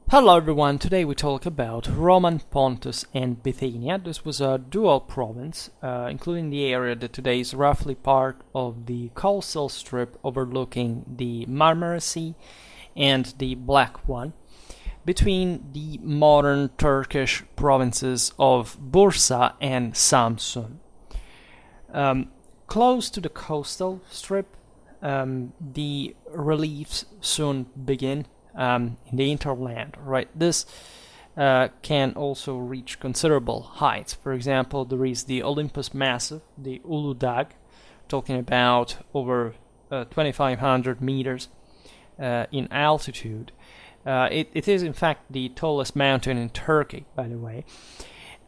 Hello everyone, today we talk about Roman Pontus and Bithynia. This was a dual province, including the area that today is roughly part of the coastal strip overlooking the Marmara Sea and the Black One, between the modern Turkish provinces of Bursa and Samsun. Close to the coastal strip, the reliefs soon begin in the hinterland, right? This can also reach considerable heights. For example, there is the Olympus Massif, the Uludag, talking about over 2,500 meters in altitude. It is, in fact, the tallest mountain in Turkey, by the way.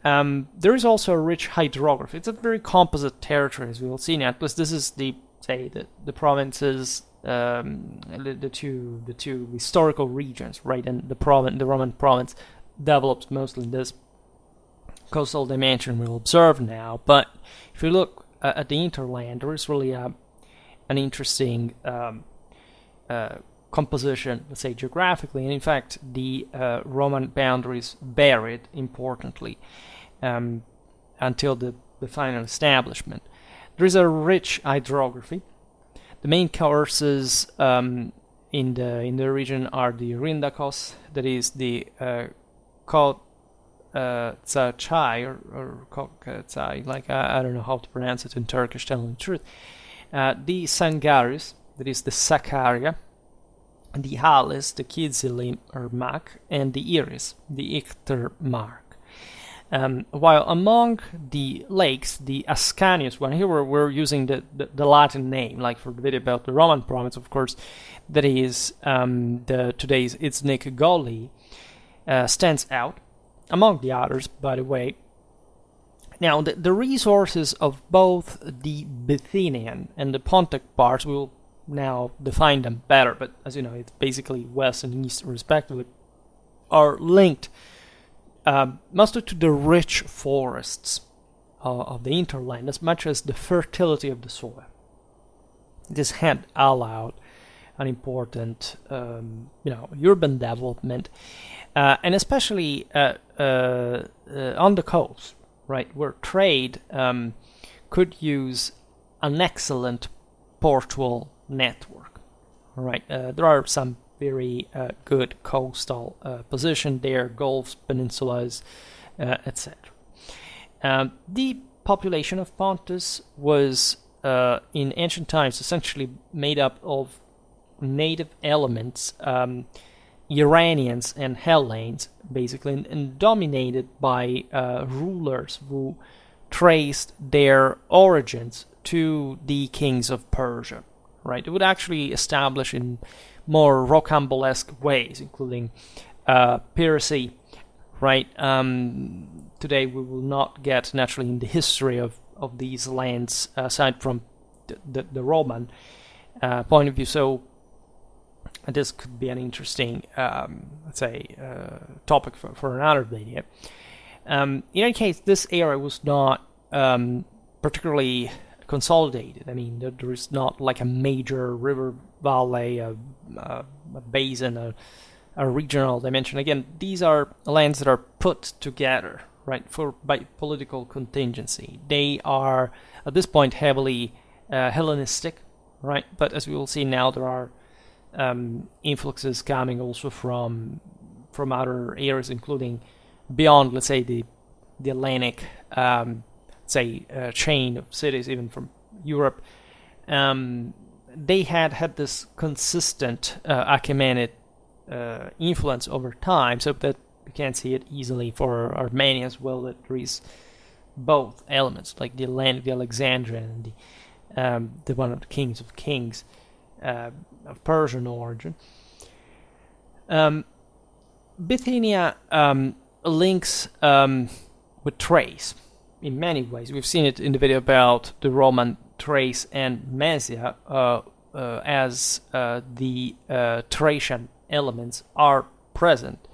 There is also a rich hydrography. It's a very composite territory, as we will see now. Plus, this is the provinces, the two historical regions, right? And the Roman province developed mostly in this coastal dimension we'll observe now. But if you look at the hinterland, there is really an interesting composition, let's say geographically, and in fact the Roman boundaries varied importantly until the final establishment. There is a rich hydrography. The main courses in the region are the Rindakos, that is the Kotzachai or Kotzachai, like I don't know how to pronounce it in Turkish, telling the truth. The Sangaris, that is the Sakarya, the Halis, the Kizili or Mak, and the Iris, the Ichtermark. While among the lakes, the Ascanius one, here we're using the Latin name, like for the video about the Roman province, of course, that is today's Iznik Goli, stands out among the others, by the way. Now, the resources of both the Bithynian and the Pontic parts, we will now define them better, but as you know, it's basically west and east respectively, are linked mostly to the rich forests of the hinterland, as much as the fertility of the soil. This had allowed an important, urban development, and especially on the coast, right, where trade could use an excellent portual network. All right, there are some very good coastal position there, gulfs, peninsulas, etc. The population of Pontus was in ancient times essentially made up of native elements, Iranians and Hellenes, basically, and dominated by rulers who traced their origins to the kings of Persia. Right, it would actually establish in more rocambolesque ways, including piracy. Right, today we will not get naturally in the history of these lands aside from the Roman point of view. So this could be an interesting, topic for another video. In any case, this area was not particularly consolidated. I mean, there is not like a major river valley, a basin, a regional dimension. Again, these are lands that are put together, right, by political contingency. They are at this point heavily Hellenistic, right? But as we will see now, there are influxes coming also from other areas, including beyond, let's say, the Hellenic chain of cities, even from Europe. They had this consistent Achaemenid influence over time, so that you can see it easily for Armenia as well, that there is both elements, like the Hellenic, the Alexandrian, and the one of the kings of kings of Persian origin. Bithynia links with Thrace in many ways. We've seen it in the video about the Roman Thrace and Mesia, as the Thracian elements are present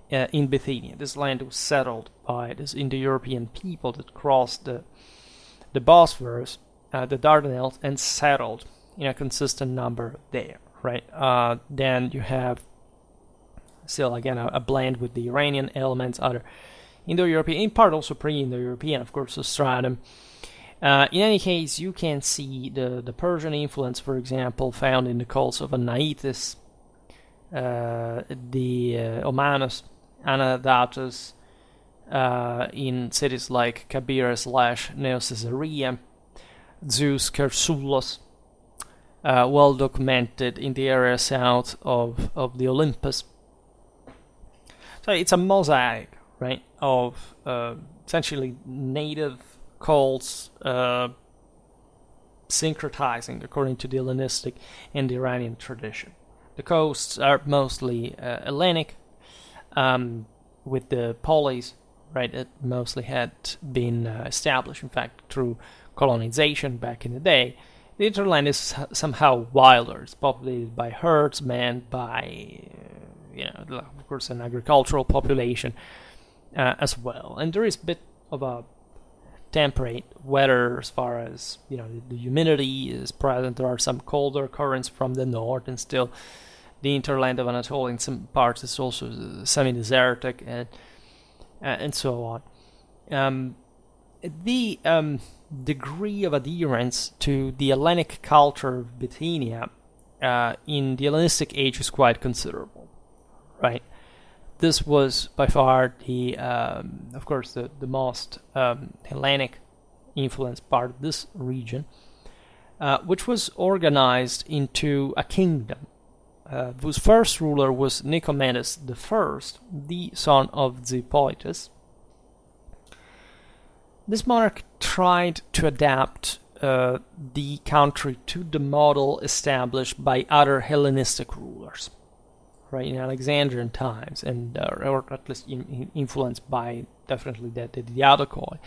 in Bithynia. This land was settled by this Indo-European people that crossed the Bosphorus, the Dardanelles, and settled in a consistent number there, right? Then you have still again a blend with the Iranian elements, other Indo-European, in part also pre-Indo-European, of course, stratum. In any case, you can see the Persian influence, for example, found in the cults of Anaitis, the Omanus, Anadatus, in cities like Kabira/Neo-Caesarea, Zeus Chersolos, well documented in the area south of the Olympus. So it's a mosaic, right, of essentially native cults syncretizing according to the Hellenistic and the Iranian tradition. The coasts are mostly Hellenic, with the polis, right, that mostly had been established, in fact, through colonization back in the day. The hinterland is somehow wilder. It's populated by herdsmen, by, of course, an agricultural population as well. And there is a bit of a temperate weather as far as, the humidity is present. There are some colder currents from the north, and still the hinterland of Anatolia in some parts is also semi-desertic, and so on. The degree of adherence to the Hellenic culture of Bithynia in the Hellenistic age is quite considerable, right? This was by far of course, the most Hellenic influenced part of this region, which was organized into a kingdom, whose first ruler was Nicomedes I, the son of Zeupoites. This monarch tried to adapt the country to the model established by other Hellenistic rulers, right, in Alexandrian times, and or at least influenced by definitely the Diadochoi.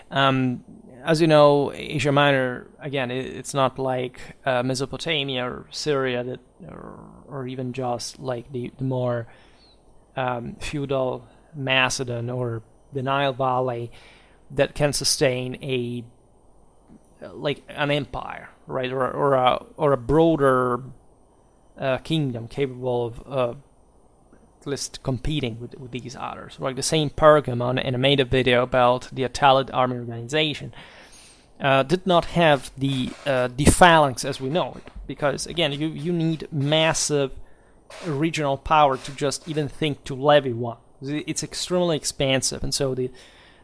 As you know, Asia Minor, again, it's not like Mesopotamia or Syria, or even just like the more feudal Macedon or the Nile Valley, that can sustain an empire, right, or a broader kingdom capable of at least competing with these others. Like the same Pergamon, and I made a video about the Attalid army organization, did not have the phalanx as we know it, because again, you need massive regional power to just even think to levy one. It's extremely expansive, and so the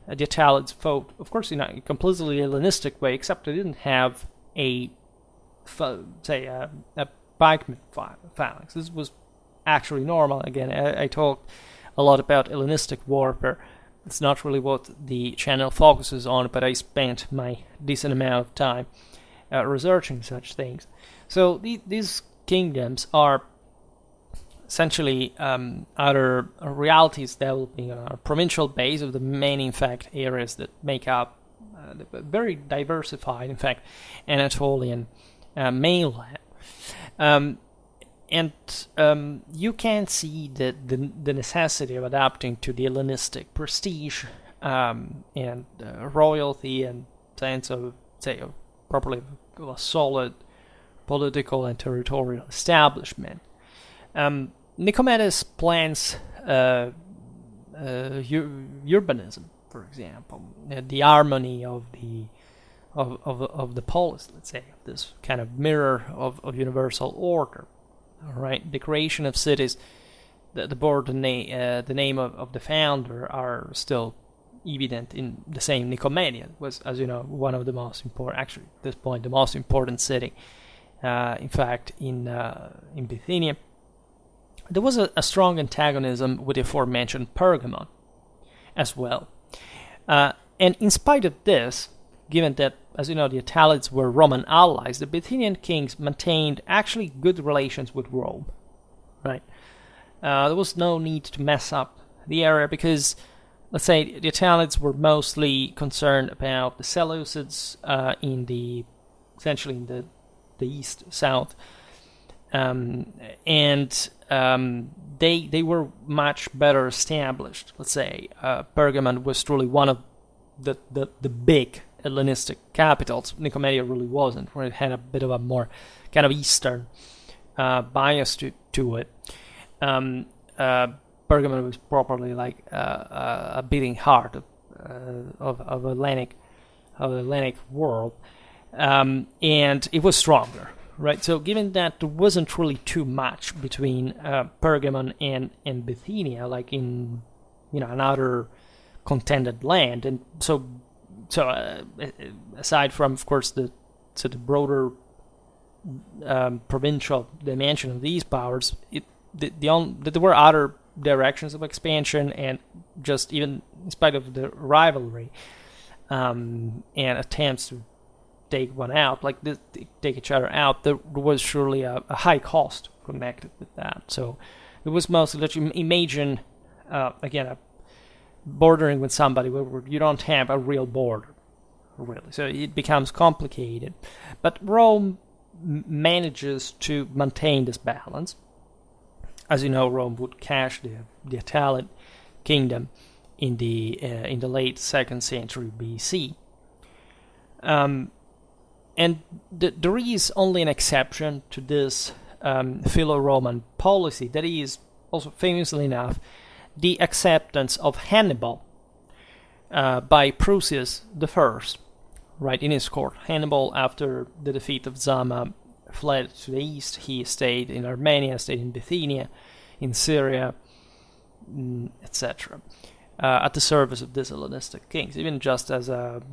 Attalids fought, of course, in a completely Hellenistic way, except they didn't have a pikeman phalanx. This was actually normal. Again, I talked a lot about Hellenistic warfare. It's not really what the channel focuses on, but I spent my decent amount of time researching such things. So these kingdoms are essentially other realities developing on a provincial base of the main, in fact, areas that make up the very diversified, in fact, Anatolian mainland. And you can see the necessity of adapting to the Hellenistic prestige and royalty and sense of, properly of a solid political and territorial establishment. Nicomedes plans urbanism, for example, the harmony of the polis, let's say, this kind of mirror of universal order. All right, the creation of cities that bore the name of the founder are still evident in the same Nicomedia. It was, as you know, one of the most important, actually at this point, the most important city, in fact, in Bithynia. There was a strong antagonism with the aforementioned Pergamon as well. And in spite of this, given that, as you know, the Attalids were Roman allies, the Bithynian kings maintained actually good relations with Rome, right? There was no need to mess up the area because, let's say, the Attalids were mostly concerned about the Seleucids essentially in the east-south, and they were much better established. Let's say Pergamon was truly one of the big Hellenistic capitals. Nicomedia really wasn't, where it had a bit of a more kind of Eastern bias to it. Pergamon was properly like a beating heart of Hellenic world, and it was stronger, right? So given that there wasn't really too much between Pergamon and Bithynia, like in another contended land, and so aside from, of course, the broader provincial dimension of these powers, there were other directions of expansion, and just even in spite of the rivalry and attempts to take one out, like take each other out, there was surely a high cost connected with that. So it was mostly that you imagine, again, bordering with somebody where you don't have a real border, really. So it becomes complicated. But Rome manages to maintain this balance. As you know, Rome would cash the Italian kingdom in the late 2nd century BC. And there is only an exception to this Philo-Roman policy. That is, also famously enough, the acceptance of Hannibal by Prusius I, right, in his court. Hannibal, after the defeat of Zama, fled to the east. He stayed in Armenia, stayed in Bithynia, in Syria, etc., at the service of these Hellenistic kings, even just as a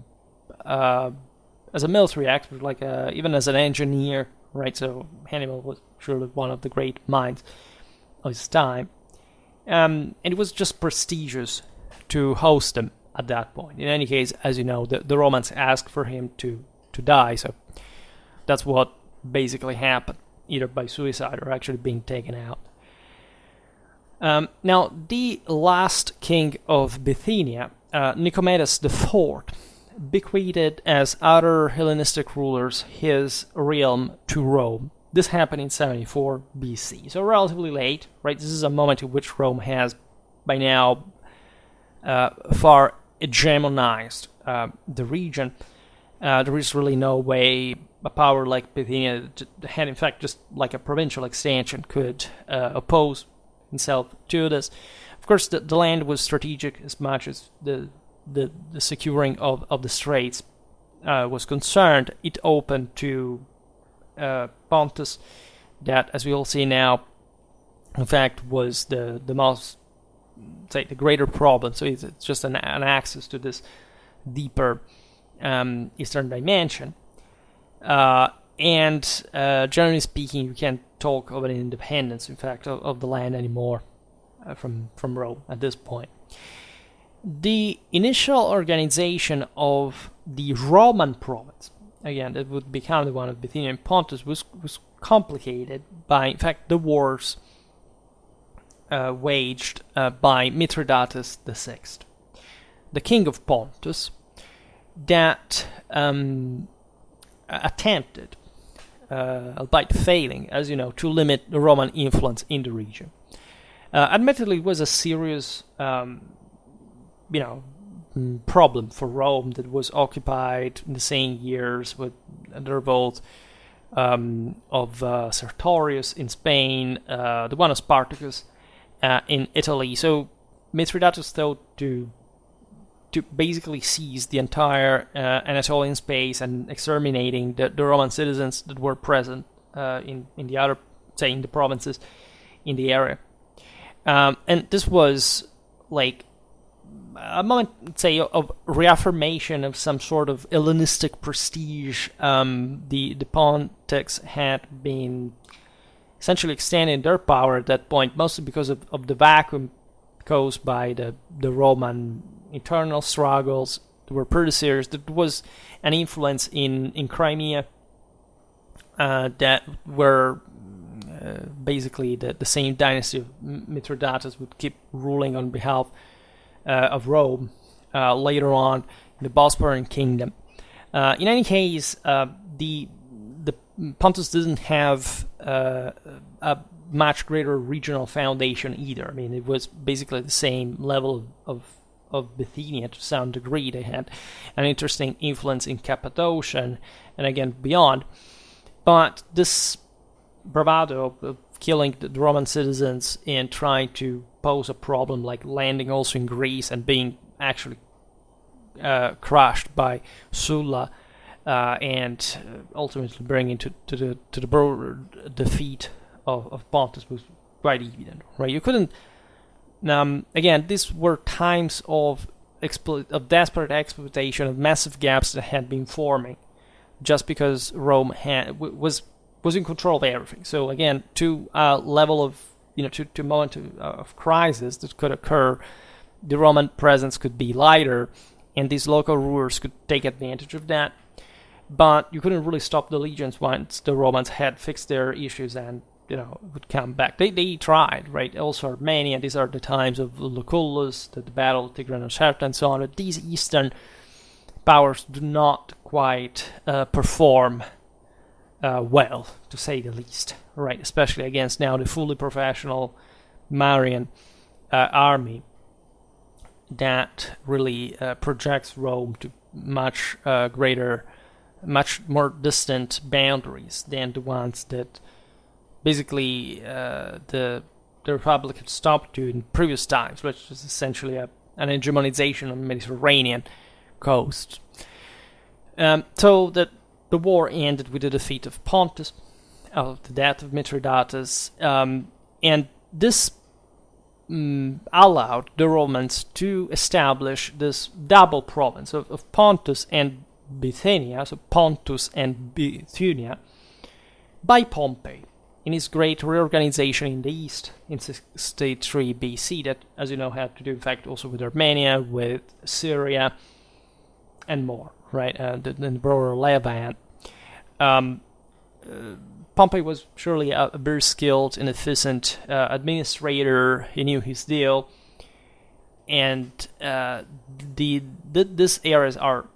military expert, like even as an engineer, right? So Hannibal was surely one of the great minds of his time. And it was just prestigious to host them at that point. In any case, as you know, the Romans asked for him to die, so that's what basically happened, either by suicide or actually being taken out. Now, the last king of Bithynia, Nicomedes IV, bequeathed as other Hellenistic rulers his realm to Rome. This happened in 74 BC, so relatively late, right? This is a moment in which Rome has, by now, far hegemonized the region. There is really no way a power like Bithynia, had in fact just like a provincial extension, could oppose himself to this. Of course, the land was strategic as much as the securing of the straits was concerned. It opened to Pontus, that, as we all see now, in fact, was the most, say, the greater problem. So it's just an access to this deeper eastern dimension. And generally speaking, you can't talk of an independence, in fact, of the land anymore from Rome at this point. The initial organization of the Roman province, again, that would become the one of Bithynia and Pontus, was complicated by, in fact, the wars waged by Mithridates VI, the king of Pontus, that attempted, albeit failing, as you know, to limit the Roman influence in the region. Admittedly, it was a serious, problem for Rome that was occupied in the same years with the revolt of Sertorius in Spain, the one of Spartacus in Italy. So Mithridates thought to basically seize the entire Anatolian space and exterminating the Roman citizens that were present in the other, say, in the provinces in the area. And this was like a moment, say, of reaffirmation of some sort of Hellenistic prestige. The Pontics had been essentially extending their power at that point, mostly because of the vacuum caused by the Roman internal struggles. They were pretty serious. There was an influence in Crimea that were basically the same dynasty of Mithridates would keep ruling on behalf of Rome later on in the Bosporan kingdom. In any case, the Pontus didn't have a much greater regional foundation either. I mean, it was basically the same level of Bithynia to some degree. They had an interesting influence in Cappadocia and again beyond. But this bravado of killing the Roman citizens and trying to pose a problem, like landing also in Greece and being actually crushed by Sulla, and ultimately bringing to the broader defeat of Pontus was quite evident, right? You couldn't. Again, these were times of desperate exploitation of massive gaps that had been forming, just because Rome was in control of everything. So again, to a level of to moment of crisis that could occur, the Roman presence could be lighter, and these local rulers could take advantage of that. But you couldn't really stop the legions once the Romans had fixed their issues and would come back. They tried, right? Also Armenia. These are the times of Lucullus, the battle of Tigranocerta, and so on. But these eastern powers do not quite perform well, to say the least, right? Especially against now the fully professional Marian army that really projects Rome to much greater, much more distant boundaries than the ones that basically the Republic had stopped to in previous times, which was essentially an hegemonization on the Mediterranean coast. So that the war ended with the defeat of Pontus, of the death of Mithridates, and this allowed the Romans to establish this double province of Pontus and Bithynia, so Pontus and Bithynia, by Pompey in his great reorganization in the east in 63 BC, that, as you know, had to do, in fact, also with Armenia, with Syria, and more, right? The broader Levant. Pompey was surely a very skilled and efficient administrator. He knew his deal, and these areas are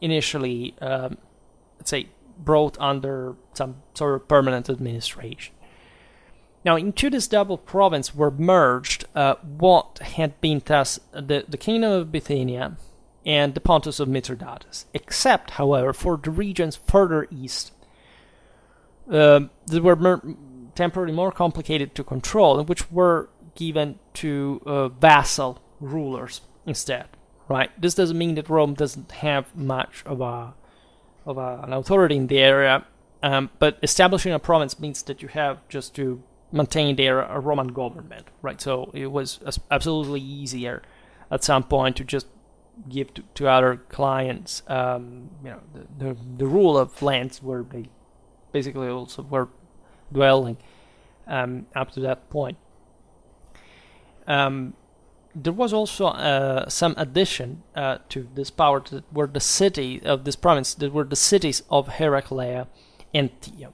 initially, let's say, brought under some sort of permanent administration. Now, into this double province were merged what had been thus the kingdom of Bithynia and the Pontus of Mithridates, except, however, for the regions further east that were temporarily more complicated to control, and which were given to vassal rulers instead. Right? This doesn't mean that Rome doesn't have much of an authority in the area, but establishing a province means that you have just to maintain there a Roman government, right? So it was absolutely easier at some point to just give to other clients, the rule of lands where they basically also were dwelling up to that point. There was also some addition to this power that were the city of this province, that were the cities of Heraclea and Thea.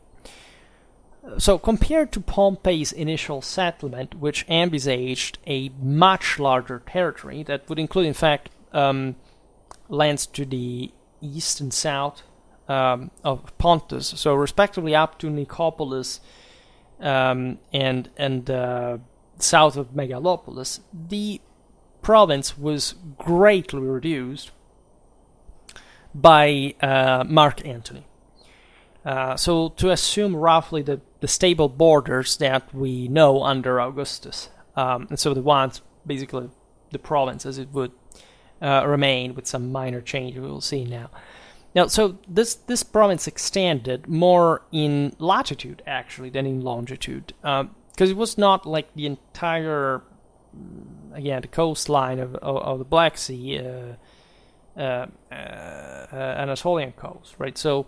So compared to Pompey's initial settlement, which envisaged a much larger territory that would include, in fact, lands to the east and south of Pontus, so respectively up to Nicopolis and south of Megalopolis, the province was greatly reduced by Mark Antony. So to assume roughly the stable borders that we know under Augustus, and so the ones, basically the province as it would remain with some minor change we will see now. Now, so this province extended more in latitude actually than in longitude, because it was not like the entire, again, the coastline of the Black Sea, Anatolian coast, right? So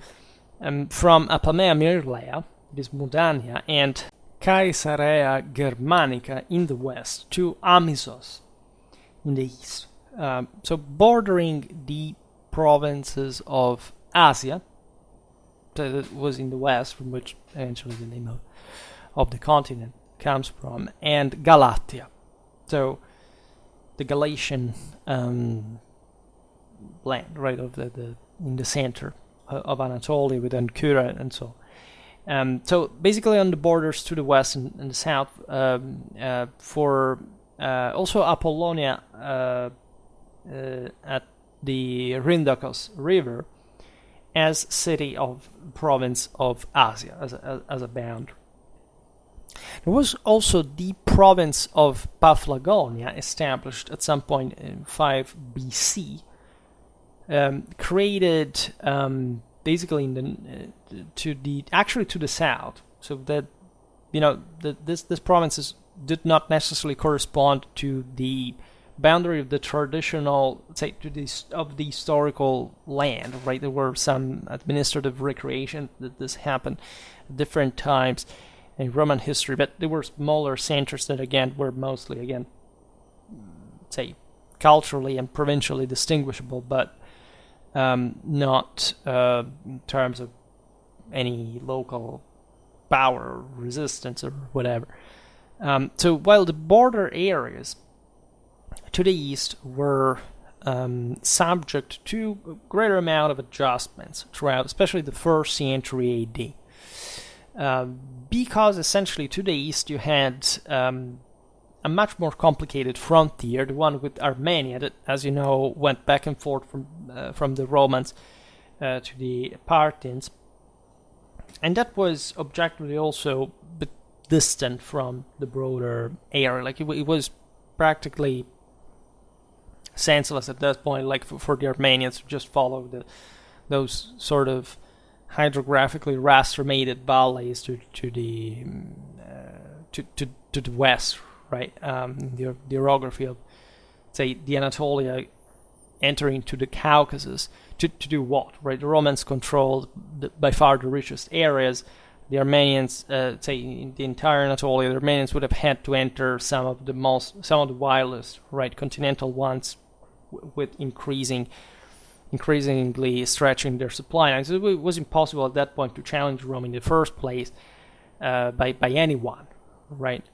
from Apamea Myrlea, this Mudania, and Caesarea Germanica in the west to Amisos in the east. So bordering the provinces of Asia, that was in the west, from which eventually the name of the continent comes from, and Galatia. So the Galatian land, right, of the in the center of Anatolia with Ankara and so on. So basically on the borders to the west and the south, for also Apollonia at the Rhindakos River as city of province of Asia as a boundary. There was also the province of Paphlagonia, established at some point in 5 BC, created basically to the south, so that this provinces did not necessarily correspond to the boundary of the traditional, say, of the historical land, right? There were some administrative recreation that this happened at different times in Roman history, but there were smaller centers that again were mostly, again, say, culturally and provincially distinguishable, but not in terms of any local power or resistance or whatever. So while the border areas to the east were subject to a greater amount of adjustments throughout, especially the first century AD, because essentially to the east you had a much more complicated frontier, the one with Armenia, that, as you know, went back and forth from the Romans to the Parthians, and that was objectively also a bit distant from the broader area. Like it was practically senseless at that point, like for the Armenians to just follow those sort of hydrographically raster-mated valleys to the west, right? The orography of, say, the Anatolia entering to the Caucasus to do what, right? The Romans controlled by far the richest areas. The Armenians, say, in the entire Anatolia, the Armenians would have had to enter some of the wildest, right, continental ones, with increasingly stretching their supply lines. So it was impossible at that point to challenge Rome in the first place by anyone, right?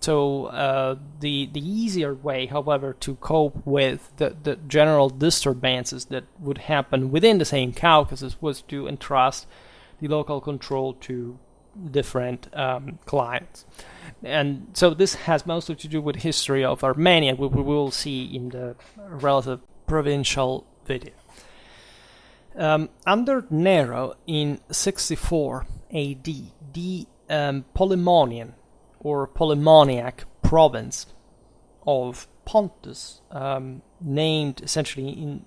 So the easier way, however, to cope with the general disturbances that would happen within the same Caucasus was to entrust the local control to different clients. And so this has mostly to do with history of Armenia, we will see in the relative provincial video. Under Nero in 64 AD, the Polymonian or Polymoniac province of Pontus, named essentially in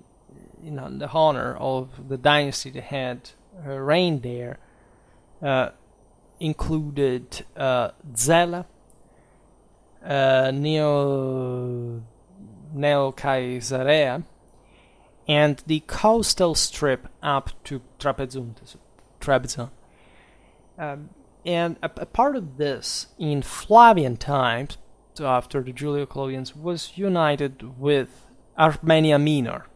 the honor of the dynasty that had reigned there, included Zela, Neo-Caesarea, and the coastal strip up to Trebizond. And a part of this, in Flavian times, so after the Julio-Claudians, was united with Armenia Minor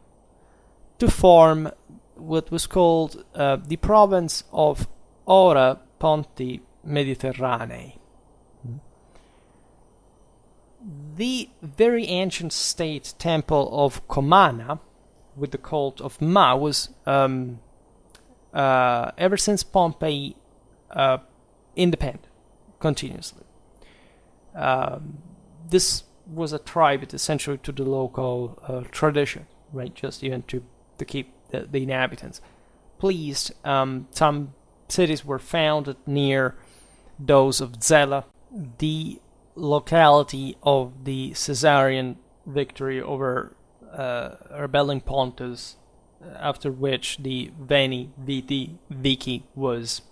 to form what was called the province of Ora Ponti Mediterranei. The very ancient state temple of Comana, with the cult of Ma, was ever since Pompeii independent continuously. This was a tribute essentially to the local tradition, right? Just even to keep the inhabitants pleased. Some cities were founded near those of Zela, the locality of the Caesarian victory over rebelling Pontus, after which the Viti was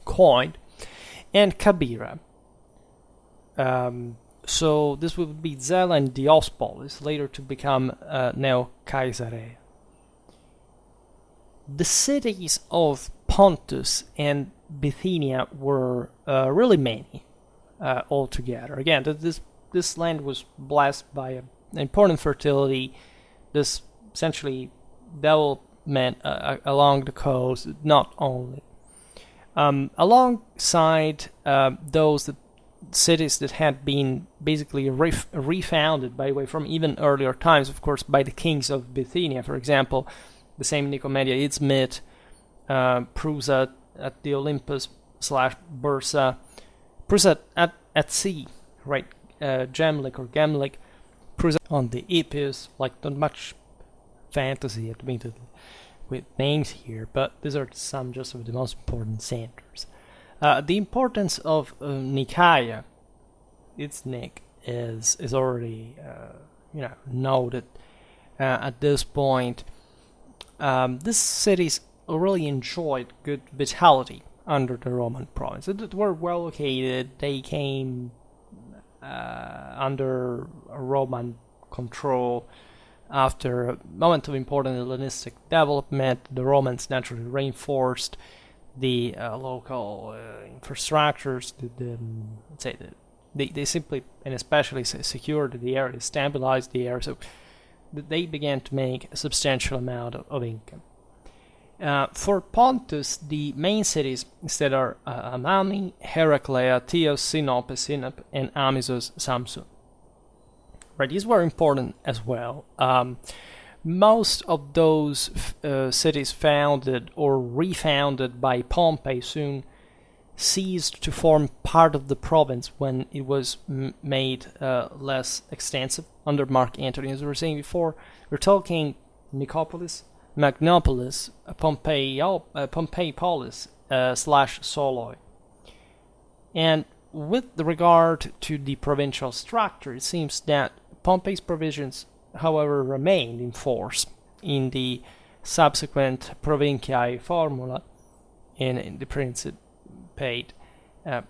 coined, and Cabira. So this would be Zela and Diospolis, later to become Neo-Caesarea. The cities of Pontus and Bithynia were really many altogether. Again, this land was blessed by an important fertility. This essentially development along the coast, not only. Alongside those cities that had been basically refounded, by the way, from even earlier times, of course, by the kings of Bithynia, for example, the same Nicomedia, Izmit, Prusa at the Olympus / Bursa, Prusa at sea, right? Gemlik or Gemlik, Prusa on the Epis, like not much fantasy, admittedly, with names here, but these are some just of the most important centers. The importance of Nicaea, its Nick, is already noted at this point. These cities really enjoyed good vitality under the Roman province. They were well located. They came under Roman control after a moment of important Hellenistic development. The Romans naturally reinforced the local infrastructures. They simply and especially secured the area, stabilized the area, so they began to make a substantial amount of income. For Pontus, the main cities instead are Amami, Heraclea, Chios, Sinope, Sinop, and Amisos, Samsun. Right, these were important as well. Most of those cities founded or refounded by Pompey soon ceased to form part of the province when it was made less extensive under Mark Antony. As we were saying before, we're talking Nicopolis, Magnopolis, Pompeipolis / Soloi. And with regard to the provincial structure, it seems that Pompey's provisions, however, remained in force in the subsequent Provinciae formula and in the Principate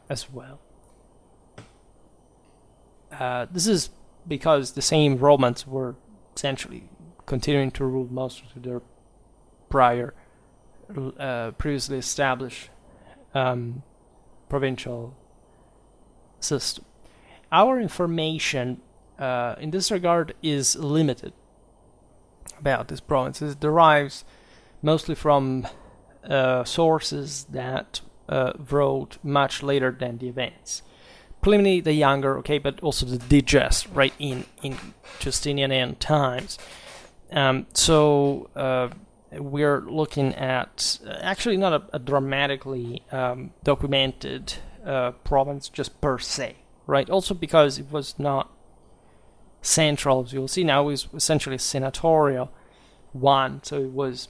as well. This is because the same Romans were essentially continuing to rule most of their previously established provincial system. Our information in this regard is limited about this province. It derives mostly from sources that wrote much later than the events. Pliny the Younger, okay, but also the Digest, right, in Justinian times. So we're looking at actually not a dramatically documented province just per se, right? Also because it was not central, as you'll see now, it was essentially a senatorial one, so it was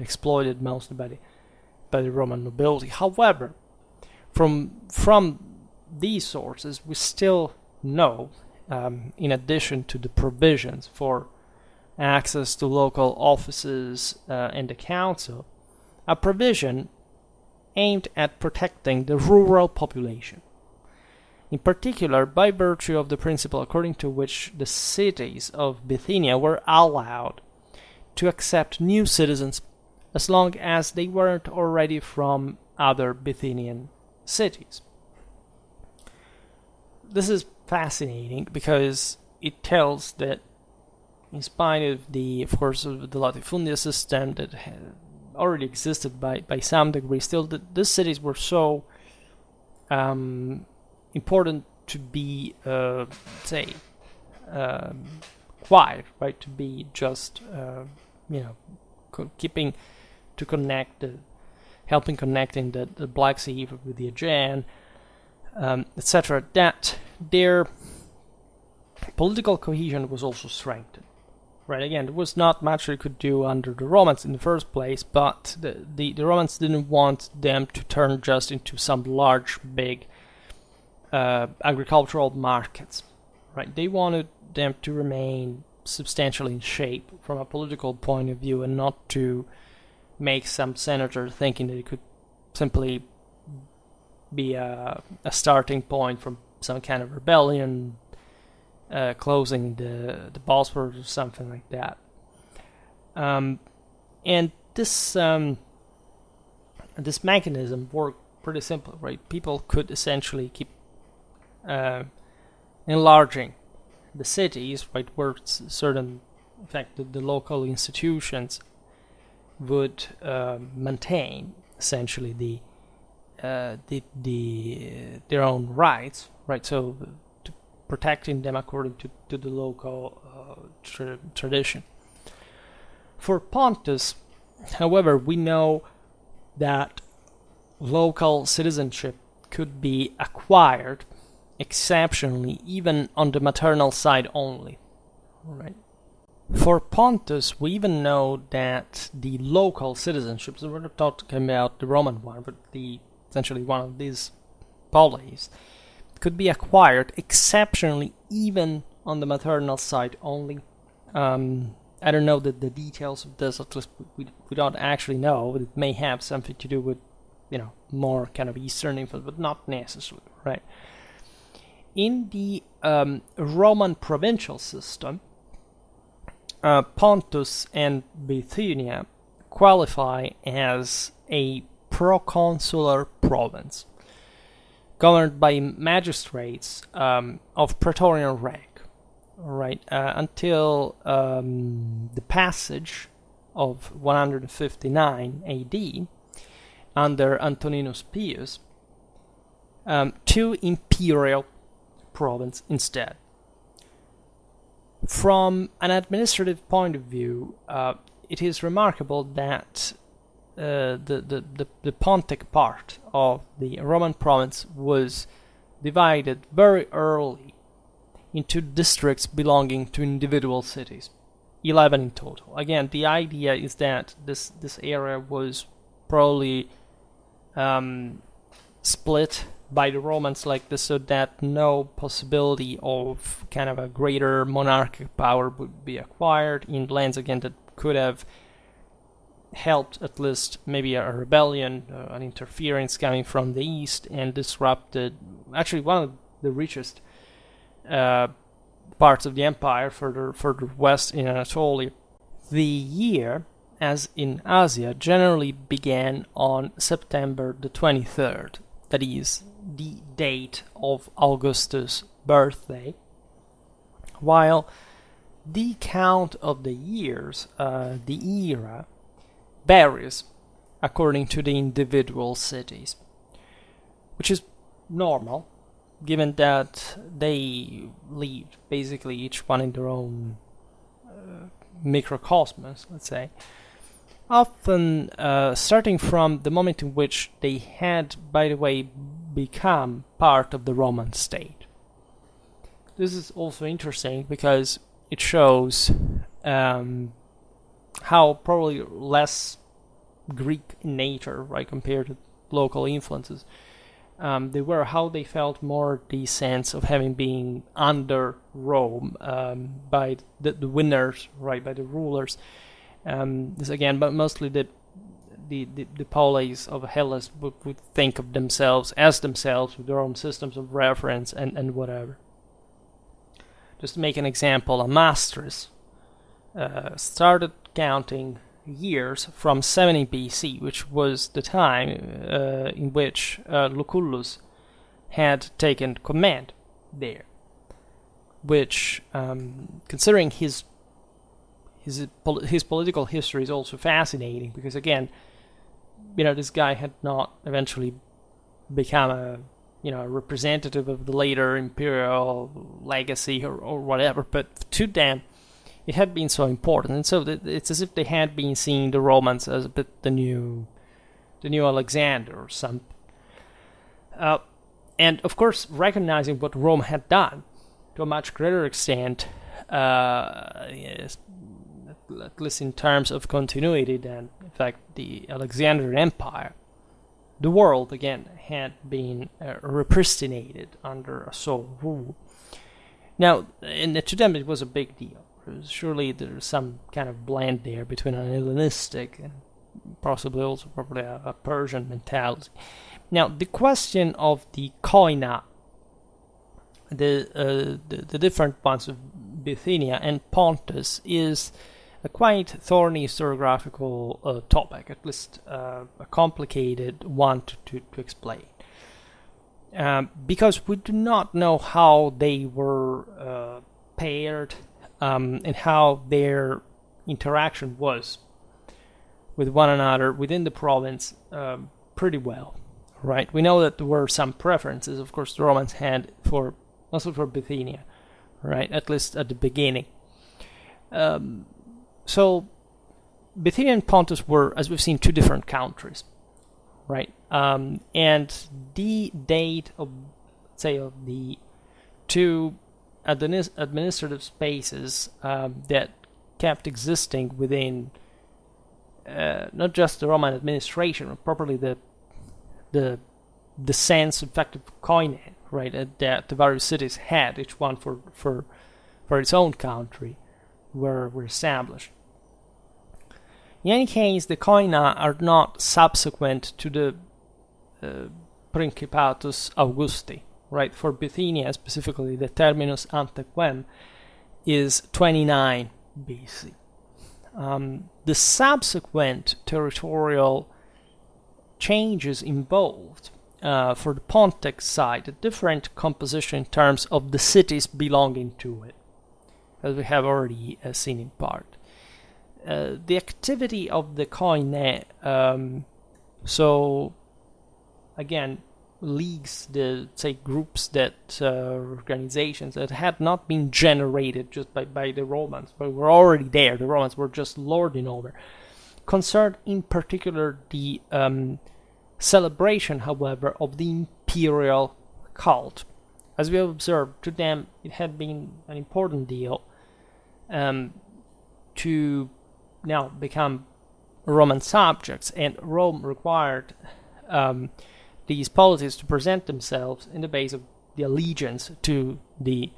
exploited mostly by the Roman nobility. However, from these sources, we still know, in addition to the provisions for access to local offices and the council, a provision aimed at protecting the rural population. In particular, by virtue of the principle according to which the cities of Bithynia were allowed to accept new citizens as long as they weren't already from other Bithynian cities. This is fascinating because it tells that in spite of the latifundia system that had already existed by some degree, still these cities were so important to be, quiet, right? To be just, helping connecting the Black Sea with the Aegean, etc. That their political cohesion was also strengthened. Right, again, there was not much they could do under the Romans in the first place, but the Romans didn't want them to turn just into some large, big agricultural markets. Right, they wanted them to remain substantially in shape from a political point of view, and not to make some senator thinking that it could simply be a starting point from some kind of rebellion, closing the Bosphorus or something like that. And this mechanism worked pretty simple, right? People could essentially keep enlarging the cities, right, where certain, in fact, the local institutions would maintain essentially their own rights, right? So protecting them according to the local tradition. For Pontus, however, we know that local citizenship could be acquired exceptionally, even on the maternal side only. Right. For Pontus, we even know that the local citizenship, so we're not talking about the Roman one, but the essentially one of these poleis, could be acquired exceptionally even on the maternal side only. I don't know the details of this, at least we don't actually know, but it may have something to do with, more kind of Eastern influence, but not necessarily, right? In the Roman provincial system, Pontus and Bithynia qualify as a proconsular province, governed by magistrates of praetorian rank, right? Until the passage of 159 AD under Antoninus Pius to Imperial province instead. From an administrative point of view, it is remarkable that the Pontic part of the Roman province was divided very early into districts belonging to individual cities, 11 in total. Again, the idea is that this area was probably split by the Romans like this, so that no possibility of kind of a greater monarchic power would be acquired in lands, again, that could have helped at least maybe a rebellion, an interference coming from the east, and disrupted actually one of the richest parts of the empire further west in Anatolia. The year, as in Asia, generally began on September the 23rd, that is, the date of Augustus' birthday, while the count of the years, the era, varies according to the individual cities, which is normal, given that they lived basically each one in their own microcosmos, let's say, often starting from the moment in which they had, by the way, become part of the Roman state. This is also interesting because it shows how probably less Greek in nature, right, compared to local influences, they were, how they felt more the sense of having been under Rome by the winners, right, by the rulers. This again, but mostly the poleis of Hellas would think of themselves as themselves with their own systems of reference and whatever. Just to make an example, Amastris started counting years from 70 BC, which was the time in which Lucullus had taken command there, which, considering his political history, is also fascinating, because again, this guy had not eventually become a representative of the later imperial legacy or whatever, but to them it had been so important, and so it's as if they had been seeing the Romans as a bit the new Alexander or something. And of course, recognizing what Rome had done to a much greater extent, yes, at least in terms of continuity than, in fact, the Alexandrian Empire, the world again had been repristinated under a sole rule. Now, to them it was a big deal. Surely there's some kind of blend there between an Hellenistic and possibly also probably a Persian mentality. Now, the question of the koina, the different ones of Bithynia and Pontus, is a quite thorny historiographical topic, at least a complicated one to explain. Because we do not know how they were paired and how their interaction was with one another within the province pretty well, right? We know that there were some preferences, of course, the Romans had also for Bithynia, right? At least at the beginning. So Bithynia and Pontus were, as we've seen, two different countries, right? And the date of, say, of the two administrative spaces that kept existing within not just the Roman administration, but properly the the sense, in fact, of coinage, right, that the various cities had, each one for its own country, were established. In any case, the koina are not subsequent to the Principatus Augusti, right? For Bithynia, specifically, the terminus ante quem is 29 BC. The subsequent territorial changes involved for the Pontic side a different composition in terms of the cities belonging to it, as we have already seen in part. The activity of the koine, so again, leagues, groups organizations that had not been generated just by the Romans, but were already there. The Romans were just lording over. Concerned in particular the celebration, however, of the imperial cult. As we have observed, to them it had been an important deal to now become Roman subjects, and Rome required these polities to present themselves in the base of the allegiance to the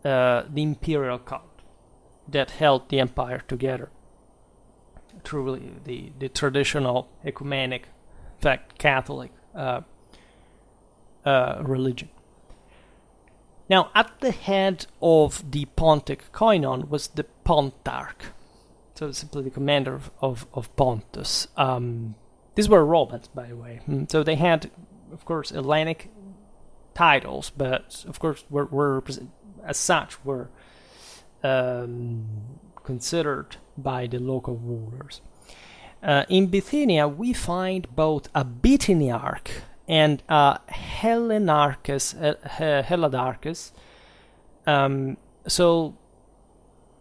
imperial cult that held the empire together through the traditional ecumenic, in fact, Catholic religion. Now, at the head of the Pontic koinon was the Pontarch, so simply the commander of Pontus. These were Romans, by the way. So they had, of course, Hellenic titles, but of course were as such were considered by the local rulers. In Bithynia, we find both a Bithyniarch and a Helladarchus. So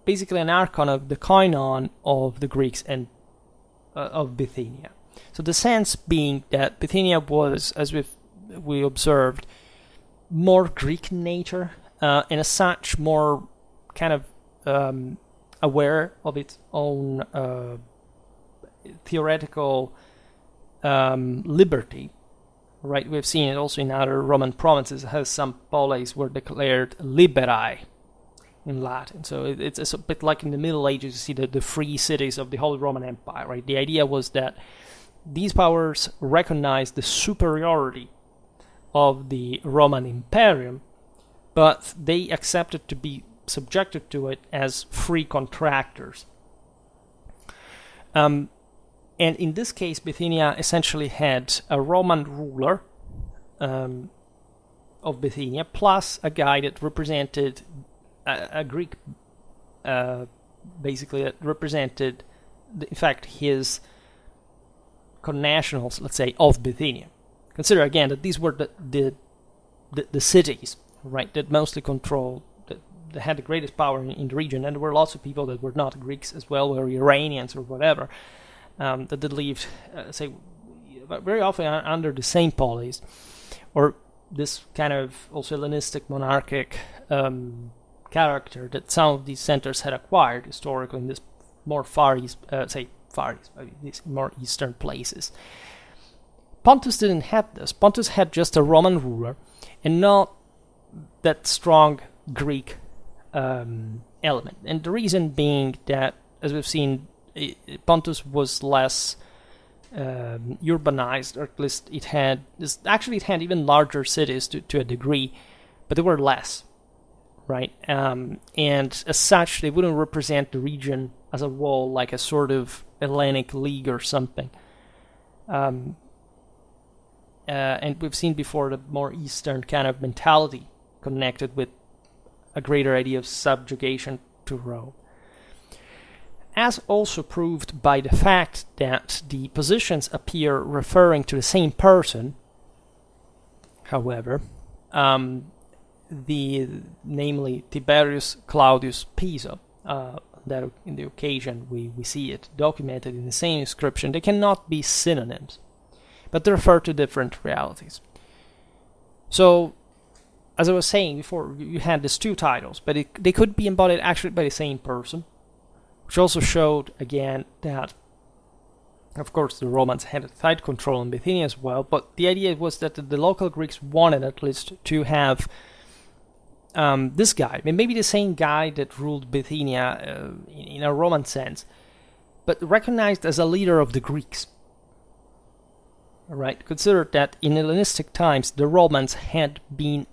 basically an archon of the koinon of the Greeks and of Bithynia. So the sense being that Bithynia was, as we observed, more Greek in nature, and as such more kind of aware of its own theoretical liberty. Right, we've seen it also in other Roman provinces, as some poleis were declared liberi in Latin. So it's a bit like in the Middle Ages, you see the free cities of the Holy Roman Empire, right? The idea was that these powers recognized the superiority of the Roman Imperium, but they accepted to be subjected to it as free contractors. And in this case, Bithynia essentially had a Roman ruler of Bithynia, plus a guy that represented a Greek, basically, that represented, in fact, his connationals, let's say, of Bithynia. Consider again that these were the cities, right, that mostly controlled, that had the greatest power in the region, and there were lots of people that were not Greeks as well, were Iranians or whatever, that lived, say, very often under the same polis, or this kind of also Hellenistic monarchic character that some of these centers had acquired historically in this more these more eastern places. Pontus didn't have this. Pontus had just a Roman ruler and not that strong Greek element. And the reason being that, as we've seen, Pontus was less urbanized, or at least it had even larger cities to a degree, but they were less, right? And as such, they wouldn't represent the region as a whole, like a sort of Hellenic league or something. And we've seen before the more Eastern kind of mentality connected with a greater idea of subjugation to Rome. As also proved by the fact that the positions appear referring to the same person, however, namely Tiberius Claudius Piso, that in the occasion we see it documented in the same inscription, they cannot be synonyms, but they refer to different realities. So, as I was saying before, you had these two titles, but they could be embodied actually by the same person, which also showed, again, that Of course, the Romans had a tight control on Bithynia as well, but the idea was that the local Greeks wanted at least to have this guy, maybe the same guy that ruled Bithynia in a Roman sense, but recognized as a leader of the Greeks. Right? Consider that in Hellenistic times, the Romans had been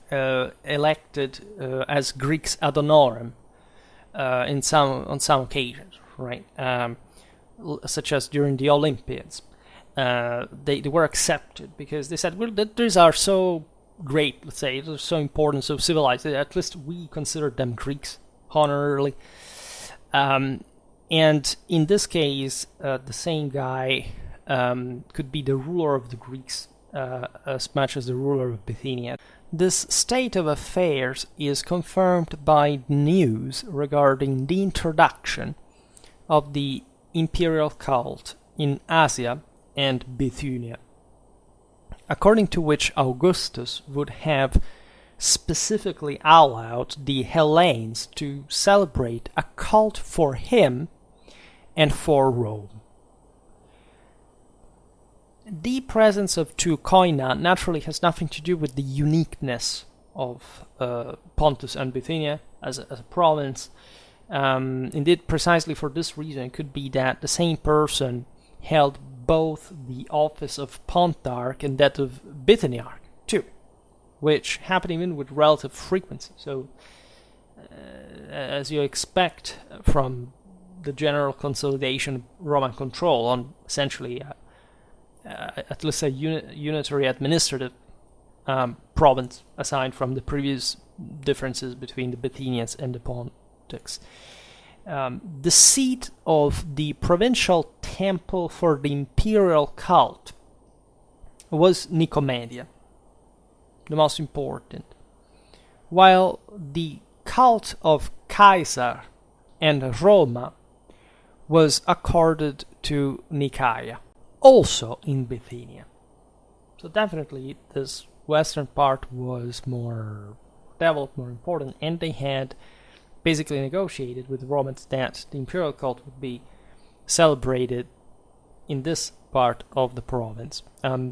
elected as Greeks ad honorem on some occasions, right? Such as during the Olympiads. They were accepted because they said, well, these are so great, let's say, they're so important, so civilized, that at least we consider them Greeks honorarily. And in this case, the same guy could be the ruler of the Greeks as much as the ruler of Bithynia. This state of affairs is confirmed by news regarding the introduction of the imperial cult in Asia and Bithynia, according to which Augustus would have specifically allowed the Hellenes to celebrate a cult for him and for Rome. The presence of two koina naturally has nothing to do with the uniqueness of Pontus and Bithynia as a province. Indeed, precisely for this reason, it could be that the same person held both the office of Pontarch and that of Bithyniarch too, which happened even with relative frequency. So, as you expect from the general consolidation of Roman control on essentially at least a unitary administrative province, aside from the previous differences between the Bithynians and the Pontics. The seat of the provincial temple for the imperial cult was Nicomedia, the most important, while the cult of Caesar and Roma was accorded to Nicaea, also in Bithynia. So definitely this western part was more developed, more important, and they had basically negotiated with the Romans that the imperial cult would be celebrated in this part of the province.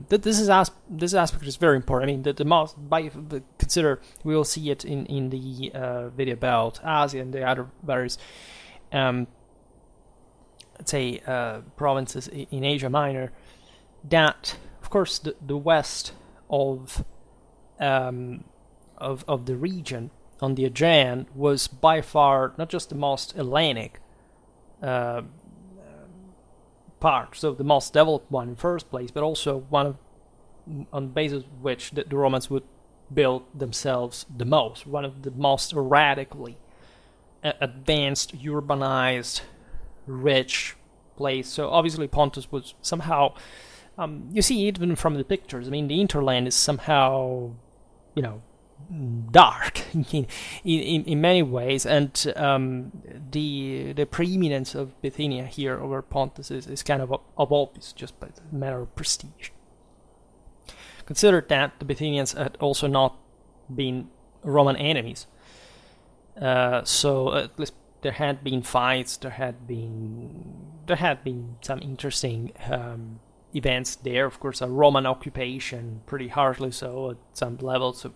This aspect is very important. I mean, the most consider we will see it in the video about Asia and the other various provinces in Asia Minor. That, of course, the west of the region on the Aegean was by far not just the most Hellenic part, so the most developed one in the first place, but also one on the basis of which the Romans would build themselves the most, one of the most radically advanced, urbanized, rich place. So obviously Pontus was somehow, you see even from the pictures, I mean, the hinterland is somehow, dark in many ways, and the preeminence of Bithynia here over Pontus is kind of obvious just by the matter of prestige. Consider that the Bithynians had also not been Roman enemies, so at least there had been fights, there had been some interesting events there. Of course, a Roman occupation, pretty harshly so at some levels of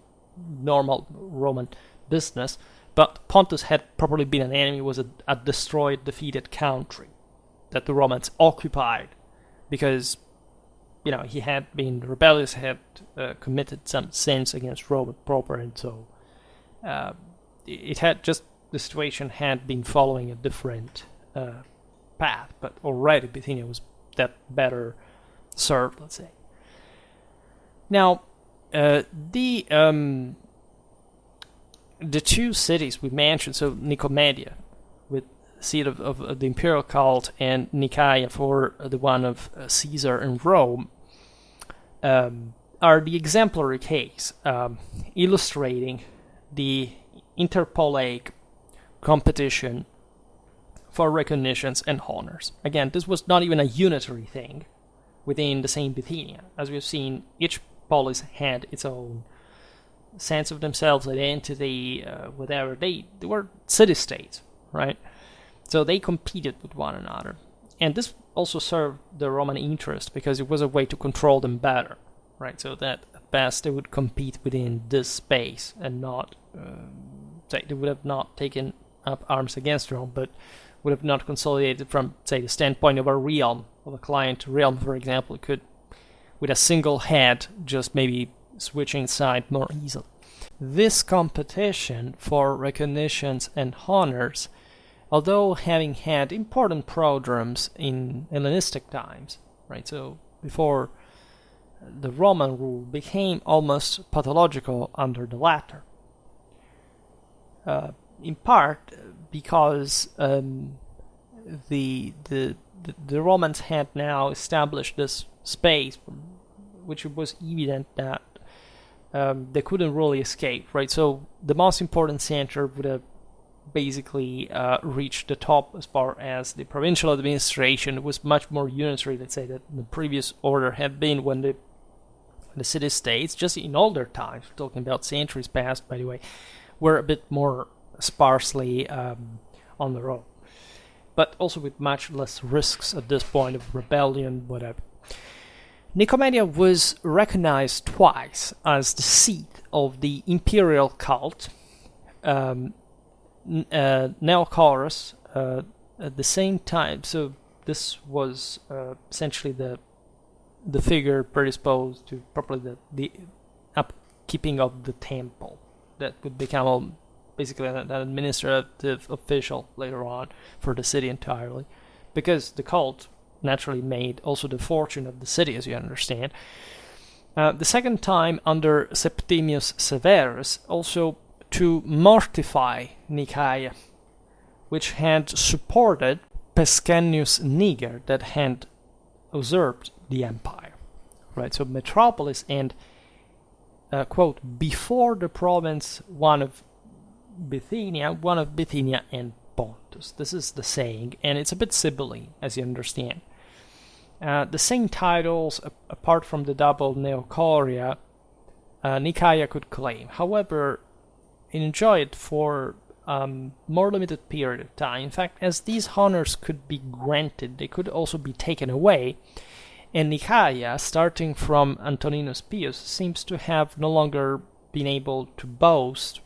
normal Roman business, but Pontus had probably been an enemy, was a destroyed, defeated country that the Romans occupied because, he had been rebellious, had committed some sins against Rome proper, and so it had just, the situation had been following a different path, but already Bithynia was that better served, let's say. Now, the two cities we mentioned, so Nicomedia, with seat of the imperial cult, and Nicaea for the one of Caesar and Rome, are the exemplary case, illustrating the interpolaic competition for recognitions and honors. Again, this was not even a unitary thing within the same Bithynia. As we've seen, each polis had its own sense of themselves, identity, whatever. They were city-states, right? So they competed with one another. And this also served the Roman interest because it was a way to control them better, right? So that at best they would compete within this space and not, they would have not taken up arms against Rome, but would have not consolidated from, say, the standpoint of a realm, of a client realm, for example. It could, with a single head, just maybe switching side more easily. This competition for recognitions and honors, although having had important prodromes in Hellenistic times, right? So before the Roman rule, became almost pathological under the latter. In part because the Romans had now established this space, which it was evident that they couldn't really escape, right? So the most important center would have basically reached the top as far as the provincial administration was much more unitary, let's say, that the previous order had been when the city-states, just in older times, we're talking about centuries past, by the way, were a bit more sparsely on their own, but also with much less risks at this point of rebellion, whatever. Nicomedia was recognized twice as the seat of the Imperial cult. Neochorus at the same time, so this was essentially the figure predisposed to properly the upkeeping of the temple that would become basically an administrative official later on for the city entirely, because the cult naturally made also the fortune of the city, as you understand. The second time under Septimius Severus, also to mortify Nicaea, which had supported Pescennius Niger, that had usurped the empire, right? So metropolis and, quote, before the province, one of Bithynia and Pontus. This is the saying, and it's a bit Sibylline, as you understand. The same titles, apart from the double Neochoria, Nicaea could claim. However, it enjoyed for more limited period of time. In fact, as these honors could be granted, they could also be taken away, and Nicaea, starting from Antoninus Pius, seems to have no longer been able to boast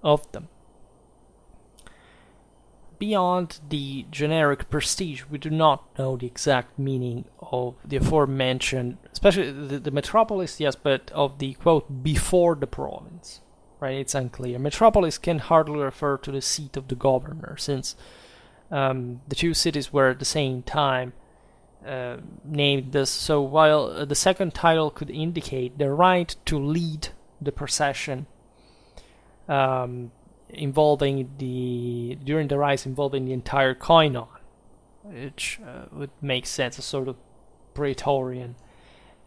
of them. Beyond the generic prestige, we do not know the exact meaning of the aforementioned, especially the metropolis, yes, but of the, quote, before the province, right? It's unclear. Metropolis can hardly refer to the seat of the governor, since the two cities were at the same time named this. So while the second title could indicate the right to lead the procession involving during the rise involving the entire koinon, which would make sense, a sort of praetorian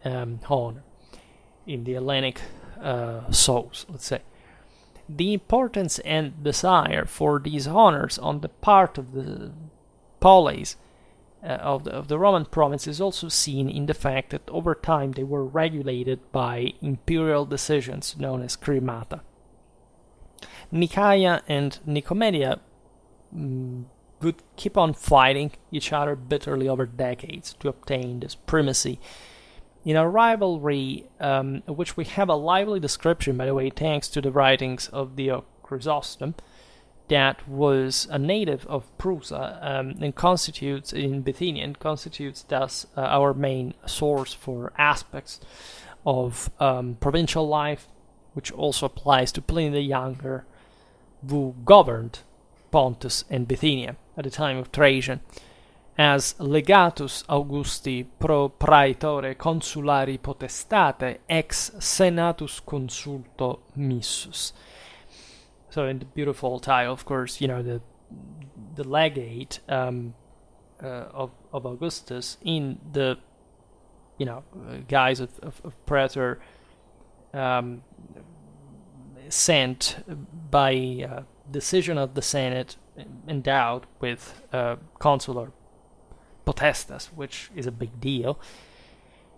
honor in the Hellenic source, let's say. The importance and desire for these honors on the part of the polis of the Roman province is also seen in the fact that over time they were regulated by imperial decisions known as crimata. Nicaea and Nicomedia would keep on fighting each other bitterly over decades to obtain this primacy. In a rivalry, which we have a lively description, by the way, thanks to the writings of Dio Chrysostom, that was a native of Prusa and constitutes in Bithynia, and constitutes thus our main source for aspects of provincial life, which also applies to Pliny the Younger, who governed Pontus and Bithynia at the time of Trajan, as legatus Augusti pro praetore consulari potestate ex senatus consulto missus. So in the beautiful title, of course, the legate of Augustus in the guise of praetor, sent by decision of the Senate, endowed with consular potestas, which is a big deal.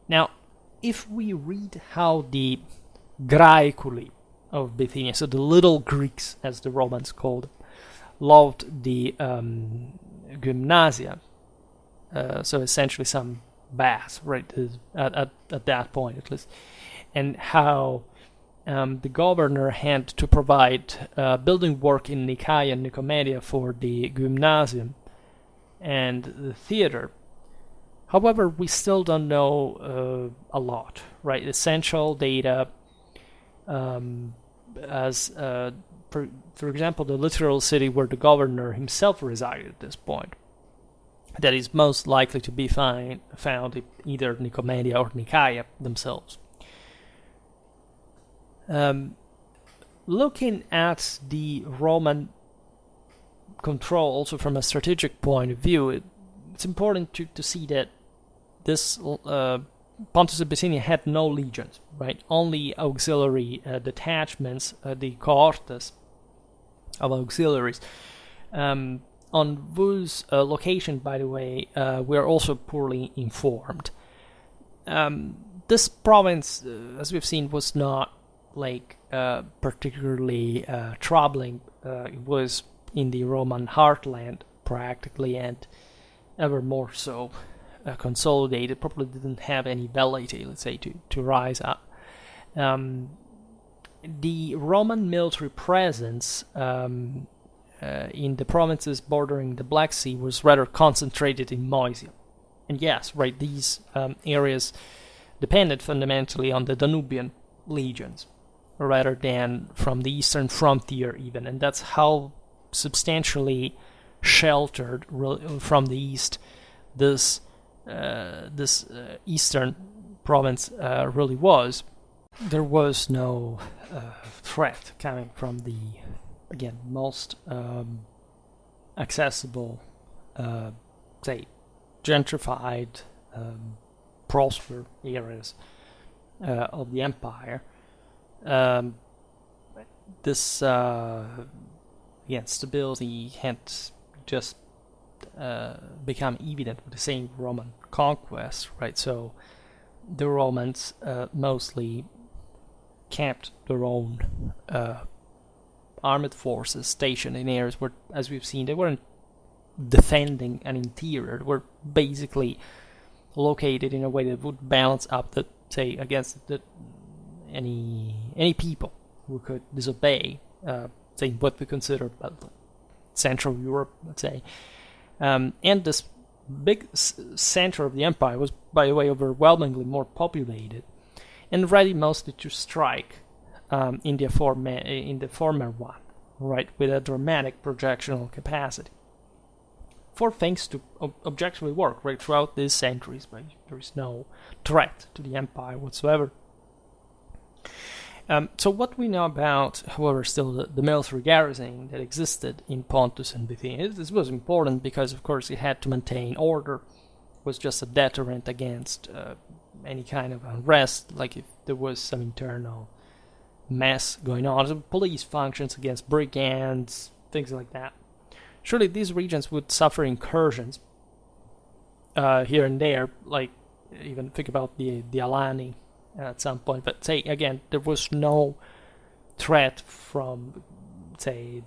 Now, if we read how the Graeculi of Bithynia, so the little Greeks as the Romans called them, loved the gymnasia, so essentially some baths, right, at that point at least, and how the governor had to provide building work in Nicaea and Nicomedia for the gymnasium and the theater. However, we still don't know a lot, right? Essential data, for example, the literal city where the governor himself resided at this point, that is most likely to be found in either Nicomedia or Nicaea themselves. Looking at the Roman control also from a strategic point of view, it's important to see that this Pontus and Bithynia had no legions, right? Only auxiliary detachments, the cohortes of auxiliaries. On whose location, by the way, we are also poorly informed. This province, as we've seen, was not particularly troubling. It was in the Roman heartland practically, and ever more so consolidated. Probably didn't have any velleity, let's say, to rise up. The Roman military presence in the provinces bordering the Black Sea was rather concentrated in Moesia. And yes, right, these areas depended fundamentally on the Danubian legions rather than from the eastern frontier even, and that's how substantially sheltered from the east this eastern province really was. There was no threat coming from the, again, most accessible, say, gentrified, prosperous areas of the empire. This stability had just become evident with the same Roman conquest, right? So the Romans mostly kept their own armed forces stationed in areas where, as we've seen, they weren't defending an interior. They were basically located in a way that would balance up the, say, against any people who could disobey, say, what we consider Central Europe, let's say. And this big center of the empire was, by the way, overwhelmingly more populated and ready mostly to strike in the former one, right, with a dramatic projectional capacity. For things to objectively work, right, throughout these centuries, right, there is no threat to the empire whatsoever. So what we know about, however, still the military garrison that existed in Pontus and Bithynia, this was important because, of course, it had to maintain order. It was just a deterrent against any kind of unrest, like if there was some internal mess going on, so police functions against brigands, things like that. Surely these regions would suffer incursions here and there, like even think about the Alani at some point, but say again, there was no threat from, say,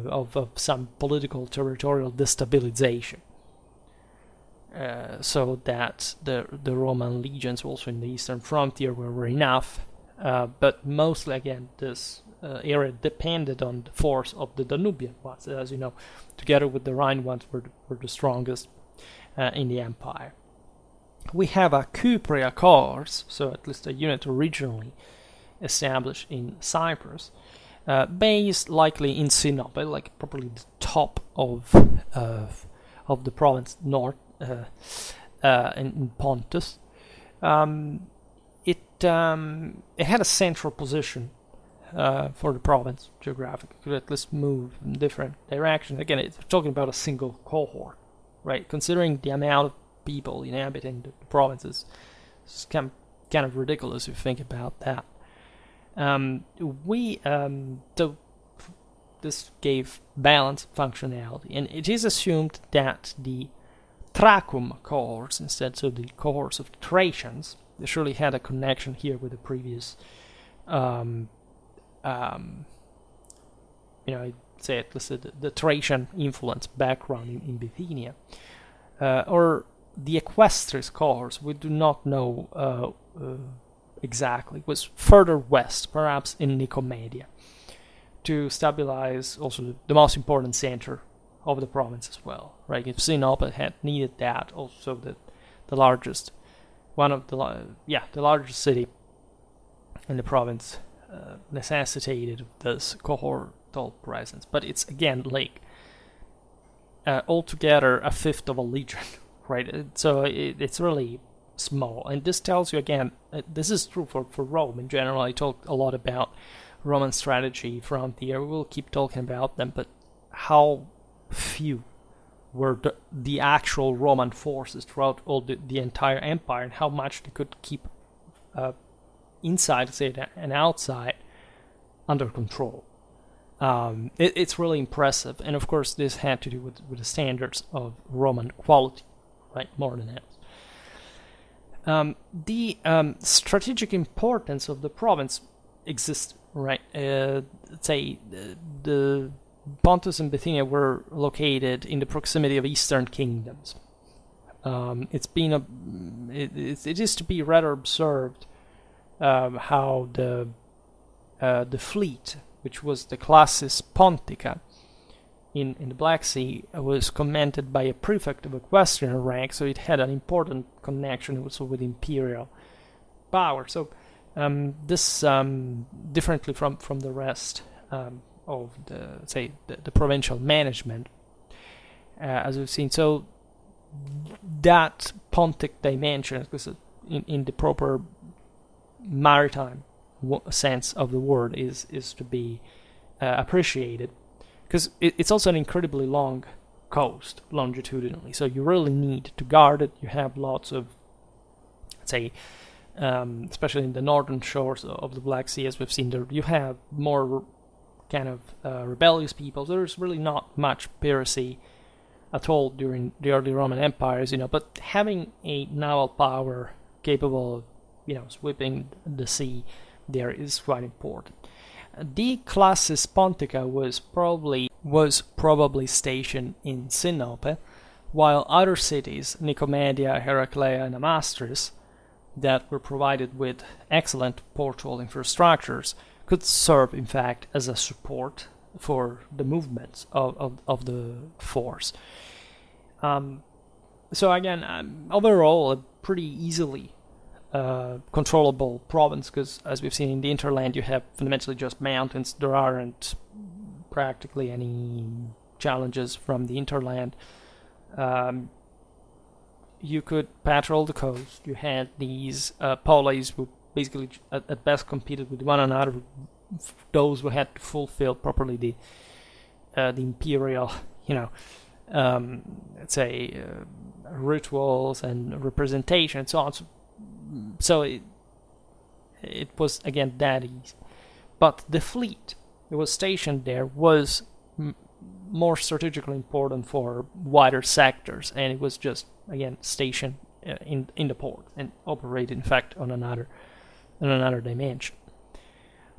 of some political territorial destabilization. So that the Roman legions also in the eastern frontier were enough, but mostly again this area depended on the force of the Danubian ones, as you know, together with the Rhine ones were the strongest in the empire. We have a Kypria corps, so at least a unit originally established in Cyprus, based likely in Sinope, like probably the top of the province north in Pontus. It had a central position for the province geographically, could at least move in different directions. Again, it's talking about a single cohort, right? Considering the amount of people inhabiting the provinces, it's kind of ridiculous if you think about that. So this gave balanced functionality, and it is assumed that the Trachum cohorts, instead, so the cohorts of Thracians, they surely had a connection here with the previous I'd say at least the Thracian influence background in Bithynia, or the Equestris cohorts, we do not know exactly. It was further west, perhaps in Nicomedia, to stabilize also the most important center of the province as well, right? If Sinope had needed that, also the largest, the largest city in the province necessitated this cohortal presence. But it's again like altogether a fifth of a legion, right? So it's really small, and this tells you again. This is true for Rome in general. I talked a lot about Roman strategy, frontier. We will keep talking about them, but how few were the actual Roman forces throughout all the entire empire, and how much they could keep inside, say, and outside under control. It's really impressive, and of course this had to do with the standards of Roman quality, right, more than else. The strategic importance of the province exists, right? Say the Pontus and Bithynia were located in the proximity of eastern kingdoms. It is to be rather observed how the fleet, which was the classis Pontica in the Black Sea, was commanded by a prefect of equestrian rank, so it had an important connection also with imperial power. So this differently from the rest of the provincial management, as we've seen. So that Pontic dimension, because in the proper maritime sense of the word, is to be appreciated, because it's also an incredibly long coast longitudinally, so you really need to guard it. You have lots of, especially in the northern shores of the Black Sea, as we've seen there, you have more kind of rebellious people. There's really not much piracy at all during the early Roman empires, but having a naval power capable of, sweeping the sea there is quite important. The classis Pontica was probably stationed in Sinope, while other cities, Nicomedia, Heraclea, and Amastris, that were provided with excellent portual infrastructures, could serve, in fact, as a support for the movements of the force. So again, overall, a pretty easily controllable province, because as we've seen in the interland, you have fundamentally just mountains. There aren't practically any challenges from the interland. You could patrol the coast. You had these polis who basically at best competed with one another, those who had to fulfill properly the imperial, rituals and representation and so on. So it was again that easy. But the fleet that was stationed there was more strategically important for wider sectors, and it was just again stationed in the port and operated, in fact, on another dimension.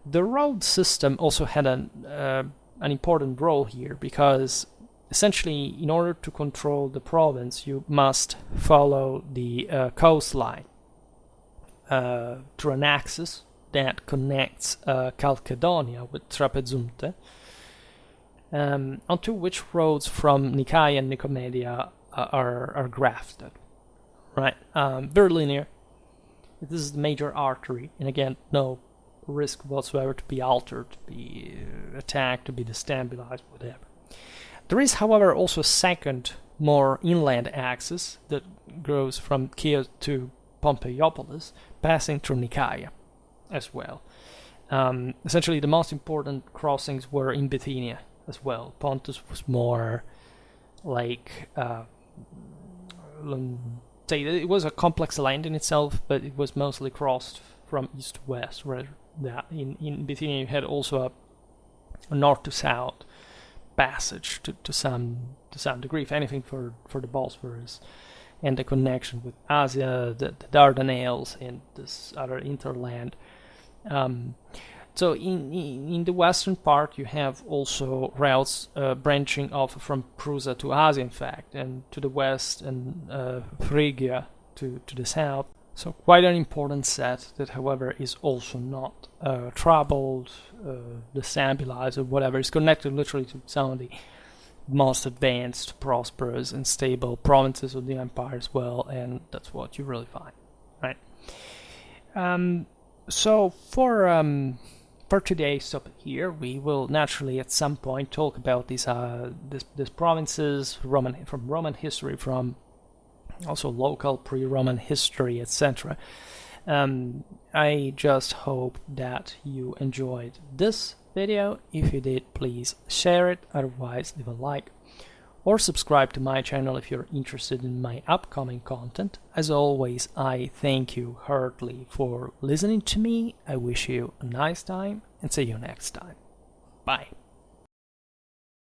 The road system also had an important role here, because essentially, in order to control the province, you must follow the coastline through an axis that connects Chalcedonia with Trapezunte, onto which roads from Nicaea and Nicomedia are grafted. Right, very linear. This is the major artery, and again, no risk whatsoever to be altered, to be attacked, to be destabilized, whatever. There is, however, also a second, more inland axis that goes from Chios to Pompeiopolis, passing through Nicaea as well. Essentially, the most important crossings were in Bithynia as well. Pontus was more like, it was a complex land in itself, but it was mostly crossed from east to west, rather than in Bithynia you had also a north to south passage to some degree, if anything, for the Bosphorus and the connection with Asia, the Dardanelles, and this other interland. So in the western part, you have also routes branching off from Prussia to Asia, in fact, and to the west, and Phrygia to the south. So quite an important set that, however, is also not troubled, destabilized, or whatever. It's connected literally to some of the most advanced, prosperous, and stable provinces of the empire as well, and that's what you really find, right? So for today's stop here, we will naturally at some point talk about these provinces from Roman history, from also local pre-Roman history, etc. I just hope that you enjoyed this video. If you did, please share it, otherwise leave a like or subscribe to my channel if you're interested in my upcoming content. As always, I thank you heartily for listening to me. I wish you a nice time and see you next time. Bye.